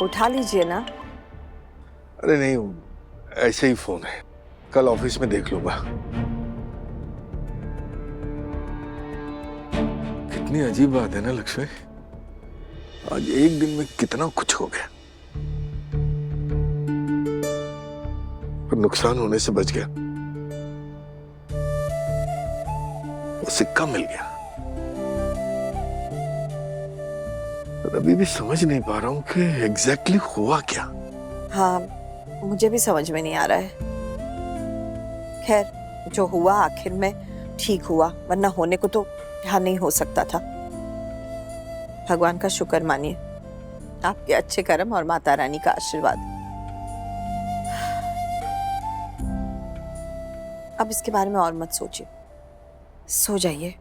उठा लीजिए ना। अरे नहीं, ऐसे ही फोन है, कल ऑफिस में देख लूंगा। कितनी अजीब बात है ना लक्ष्मी, आज एक दिन में कितना कुछ हो गया, पर नुकसान होने से बच गया। वो सिक्का मिल गया। पर अभी भी समझ नहीं पा रहा हूं कि एग्जैक्टली हुआ क्या। हाँ, मुझे भी समझ में नहीं आ रहा है। खैर, जो हुआ आखिर में ठीक हुआ, वरना होने को तो यहाँ नहीं हो सकता था। भगवान का शुक्र मानिए, आपके अच्छे कर्म और माता रानी का आशीर्वाद। अब इसके बारे में और मत सोचिए, सो जाइए।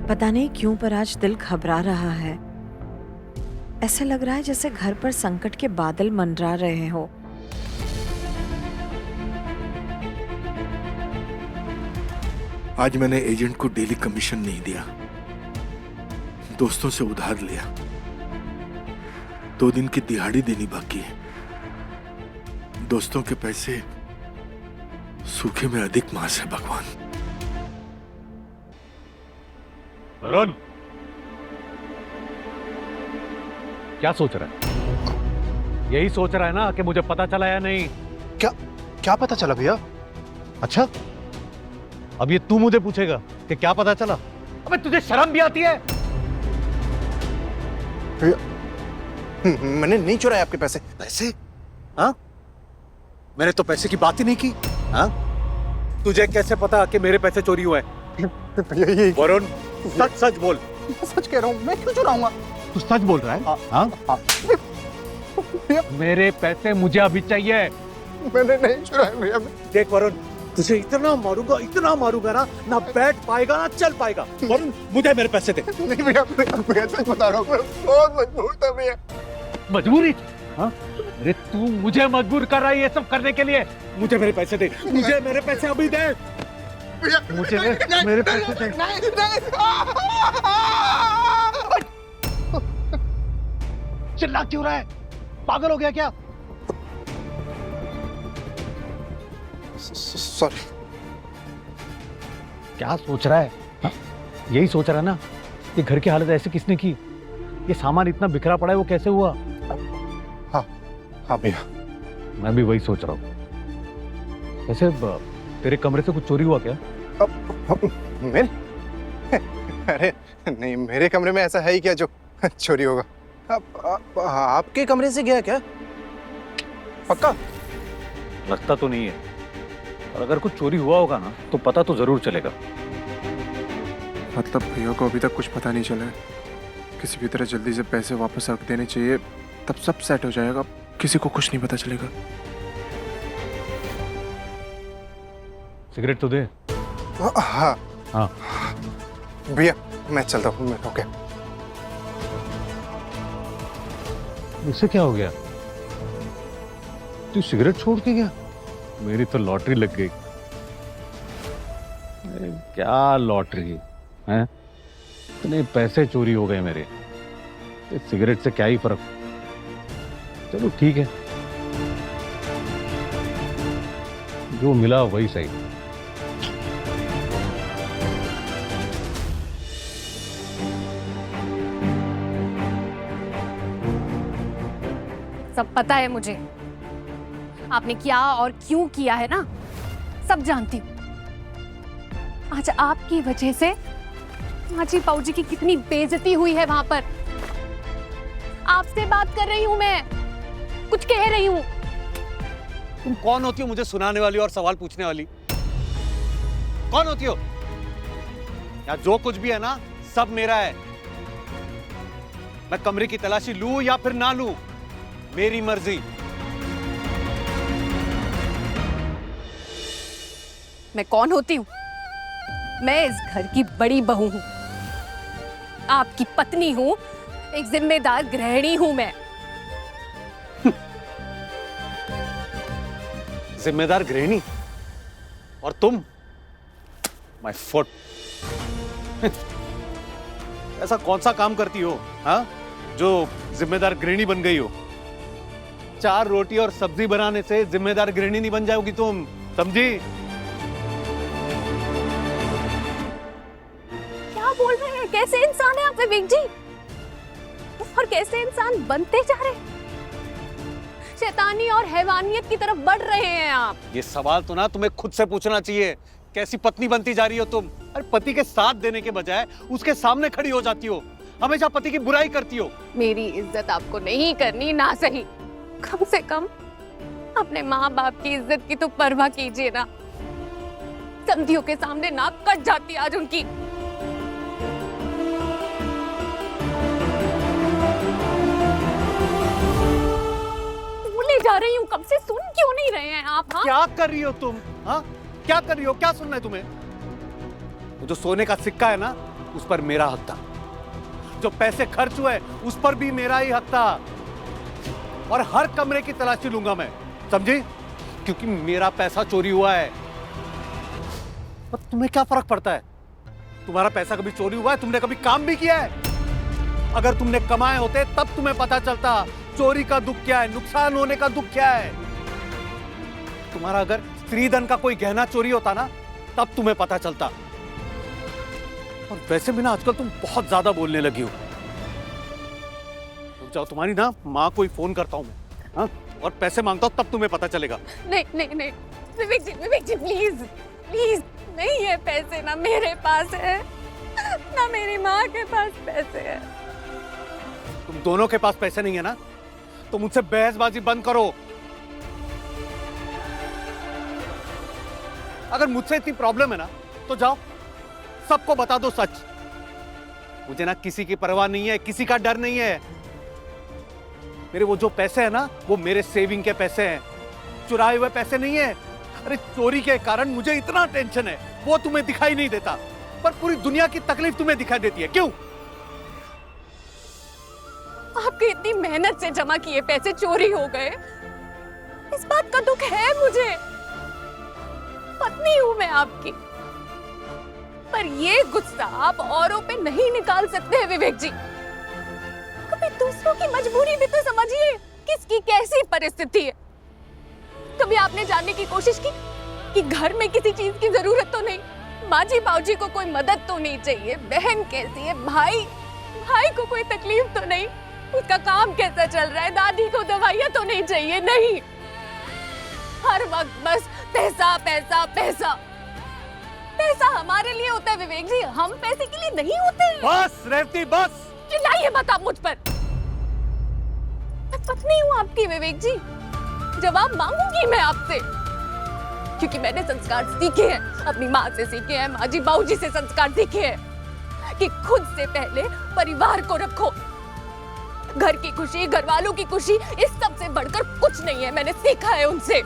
पता नहीं क्यों पर आज दिल घबरा रहा है। ऐसा लग रहा है जैसे घर पर संकट के बादल मंडरा रहे हो। आज मैंने एजेंट को डेली कमीशन नहीं दिया, दोस्तों से उधार लिया। 2 दिन की दिहाड़ी देनी बाकी है। दोस्तों के पैसे सूखे में अधिक मांस है भगवान। वरुण, क्या सोच रहा है? यही सोच रहा है ना कि मुझे पता चला या नहीं? क्या क्या पता चला भैया? अच्छा, अब ये तू मुझे पूछेगा कि क्या पता चला? अबे तुझे शर्म भी आती है? मैंने नहीं चुराए आपके पैसे। पैसे? हाँ? मैंने तो पैसे की बात ही नहीं की। हाँ? तुझे कैसे पता कि मेरे पैसे चोरी हुए? वरुण, सच सच बोल। सच कह रहा हूँ, मैं क्यों चुराऊंगा? तू सच बोल रहा है? हाँ? मेरे पैसे मुझे अभी चाहिए। मैंने नहीं चुराए भैया। देख वरुण, तुझे इतना मारूंगा ना, ना बैठ पाएगा ना चल पाएगा। वरुण, मुझे मेरे पैसे दे। नहीं भैया, भैया सच बता रहा हूँ, मैं बहुत मजबूर था भैया। मजबूरी? हाँ? अरे तू मुझे मजबूर कर रहा है ये सब करने के लिए? मुझे मेरे पैसे दे, मुझे मेरे पैसे अभी दे। मुझे मेरे पैसे दे। चिल्ला क्यों रहा है? पागल हो गया क्या? सॉरी। क्या सोच रहा है? हा? यही सोच रहा है ना कि घर की हालत ऐसे किसने की? ये सामान इतना बिखरा पड़ा है, वो कैसे हुआ? हाँ भैया, मैं भी वही सोच रहा हूँ। वैसे तेरे कमरे से कुछ चोरी हुआ क्या? मेरे? अरे नहीं, मेरे कमरे में ऐसा है ही क्या जो चोरी होगा? आपके कमरे से गया क्या? पक्का? लगता तो नहीं है, और अगर कुछ चोरी हुआ होगा ना तो पता तो जरूर चलेगा। मतलब भैया को अभी तक कुछ पता नहीं चला है। किसी भी तरह जल्दी से पैसे वापस रख देने चाहिए, तब सब सेट हो जाएगा, किसी को कुछ नहीं पता चलेगा। सिगरेट तो दे। हाँ हाँ भैया, मैं चलता हूँ, मैं ओके। इससे क्या हो गया? तू सिगरेट छोड़ के गया? मेरी तो लॉटरी लग गई। क्या लॉटरी है? इतने पैसे चोरी हो गए मेरे। इस सिगरेट से क्या ही फर्क। चलो ठीक है, जो मिला वही सही। सब पता है मुझे, आपने क्या और क्यों किया है ना, सब जानती हूँ। आज आपकी वजह से माची पाऊजी की कितनी बेइज्जती हुई है वहां पर। आपसे बात कर रही हूँ मैं, कुछ कह रही हूँ। तुम कौन होती हो मुझे सुनाने वाली और सवाल पूछने वाली? कौन होती हो? या जो कुछ भी है ना, सब मेरा है। मैं कमरे की तलाशी लूं या फिर ना लूं, मेरी मर्जी। मैं कौन होती हूँ? मैं इस घर की बड़ी बहू हूँ, आपकी पत्नी हूँ, एक जिम्मेदार गृहिणी हूं मैं। जिम्मेदार गृहिणी और तुम माय फुट। ऐसा कौन सा काम करती हो हाँ जो जिम्मेदार गृहिणी बन गई हो? 4 रोटी और सब्जी बनाने से जिम्मेदार गृहिणी नहीं बन जाओगी तुम, समझी? क्या बोल रहे हैं? कैसे इंसान है आप विवेक जी? और कैसे इंसान बनते जा रहे हैं? शैतानी और हैवानियत की तरफ बढ़ रहे हैं आप। ये सवाल तो ना तुम्हें खुद से पूछना चाहिए। कैसी पत्नी बनती जा रही हो तुम? अरे पति के साथ देने के बजाय उसके सामने खड़ी हो जाती हो, हमेशा पति की बुराई करती हो। मेरी इज्जत आपको नहीं करनी ना सही, कम से कम अपने माँ बाप की इज्जत की तो परवाह कीजिए ना। समधियों के सामने नाक कट जाती आज उनकी। बोले जा रही हूँ कब से, सुन क्यों नहीं रहे हैं आप? हाँ क्या कर रही हो तुम? हाँ क्या कर रही हो? क्या सुनना है तुम्हें? वो जो सोने का सिक्का है ना, उस पर मेरा हक था। जो पैसे खर्च हुए उस पर भी मेरा ही हक था। और हर कमरे की तलाशी लूंगा मैं, समझी? क्योंकि मेरा पैसा चोरी हुआ है। और तुम्हें क्या फर्क पड़ता है? तुम्हारा पैसा कभी चोरी हुआ है? तुमने कभी काम भी किया है? अगर तुमने कमाए होते तब तुम्हें पता चलता चोरी का दुख क्या है, नुकसान होने का दुख क्या है। तुम्हारा अगर स्त्रीधन का कोई गहना चोरी होता ना, तब तुम्हें पता चलता। और वैसे भी ना आजकल तुम बहुत ज्यादा बोलने लगी हो। तो जाओ, तुम्हारी ना माँ को ही फोन करता हूँ मैं, हाँ? और पैसे मांगता हूँ, तब तुम्हें पता चलेगा। नहीं नहीं नहीं विवेक जी प्लीज प्लीज, नहीं है पैसे ना मेरे पास है ना मेरी माँ के पास पैसे है। तुम दोनों के पास पैसे नहीं है ना, तो मुझसे बहसबाजी बंद करो। अगर मुझसे इतनी प्रॉब्लम है ना, तो जाओ सबको बता दो सच। मुझे ना किसी की परवाह नहीं है, किसी का डर नहीं है। मेरे वो जो पैसे हैं ना, वो मेरे सेविंग के पैसे हैं, चुराए हुए पैसे नहीं है। अरे चोरी के कारण मुझे इतना टेंशन है, वो तुम्हें दिखाई नहीं देता, पर पूरी दुनिया की तकलीफ तुम्हें दिखाई देती है। क्यों? आपके इतनी मेहनत से जमा किए पैसे चोरी हो गए, इस बात का दुख है मुझे। पत्नी हूं मैं आपकी, पर ये गुस्सा आप औरों पे नहीं निकाल सकते हैं विवेक जी। कभी दूसरों की मजबूरी भी तो समझिए, किसकी कैसी परिस्थिति है। कभी आपने जानने की कोशिश की कि घर में किसी चीज की जरूरत तो नहीं, माँ जी बाबूजी को कोई मदद तो नहीं चाहिए, बहन कैसी है, भाई को कोई तकलीफ तो नहीं, उसका काम कैसा चल रहा है, दादी को दवाइयां तो नहीं चाहिए? नहीं, हर वक्त बस पैसा पैसा पैसा। पैसा हमारे लिए होता है विवेक जी, हम पैसे के लिए नहीं होते हैं। बस रेवती बस। चिल्लाइए मत आप मुझ पर। मैं पत्नी हूँ आपकी विवेक जी, जवाब मांगूंगी मैं आपसे, क्योंकि मैंने संस्कार सीखे हैं, अपनी माँ से सीखे हैं, माँ जी बाबूजी से संस्कार सीखे हैं कि खुद से पहले परिवार को रखो। घर की खुशी, घर वालों की खुशी, इस सब से बढ़कर कुछ नहीं है, मैंने सीखा है उनसे।